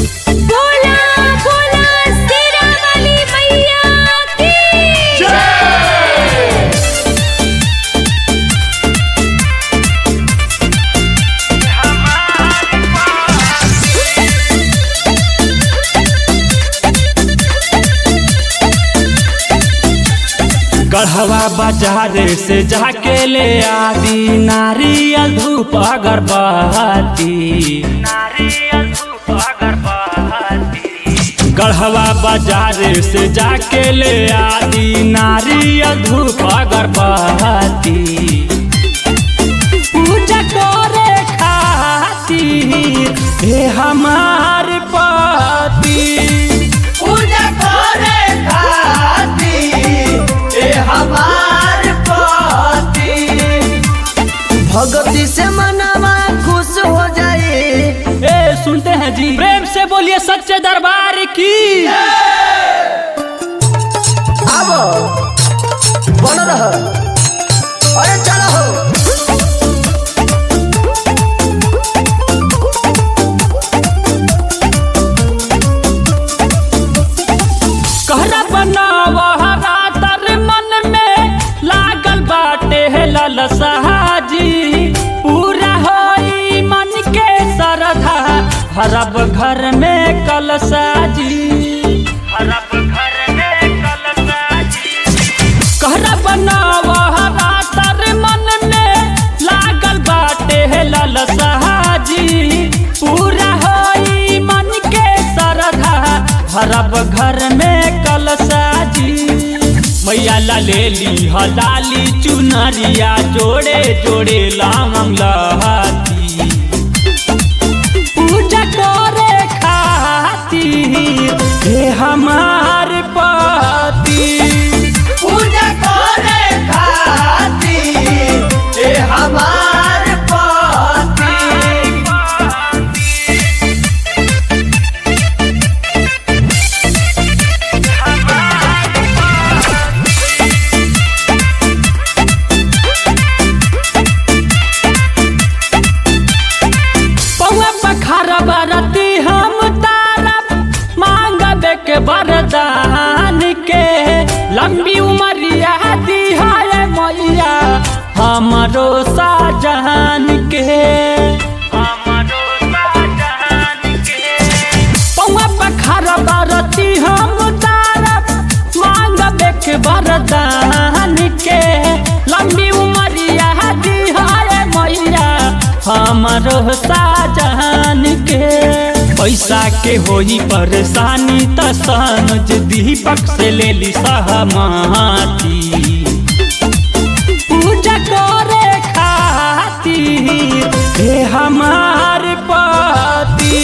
बोला बोला शेरा वाली मैया की जय। गढ़वा बाजार से जाके ले आदि नारियल धूप अगरबत्ती। गढ़वा बाजार से जाके ले आदि नारियल धूप अगरबत्ती। पूजा करे खातिर हे हमार पति, पूजा करे खातिर ए हमार पति। भगती से मनवा खुश हो जाए। ए सुनते हैं जी, प्रेम से बोलिए सच्चे दरबार की। अब बन रहा अरे चलो हो। कहरा बनावा रातर मन में लागल बाटे ललसा जी। पूरा होई मन के श्रद्धा हरब घर में कलसा जी। हरब घर में कलसा जी। कहरा बनावा रातर मन में लागल बाटे ललसा जी। पूरा होई मन के श्रद्धा हरब घर में कलसा जी। मैया ला ले ली हलाली चुनरिया जोड़े जोड़े लांग लहाती। पूजा करे खातिर हे हमार पति, पूजा करे खातिर ए हमार पति। पौआ पखार बरती हम तारब मांगबे के वरदान के। लंबी उमरिया दिहाए मैया हमरो शाहजहान के। हमरो शाहजहान के। पौआ पखार बरती हम तारब मांगबे के वरदान के। लंबी उमरिया दिहाए मैया हमरो शाहजहान के। पैसा के होई परेशानी त सहज दीपक से ले ली सहमति। पूजा करे खातिर हे हमार पति।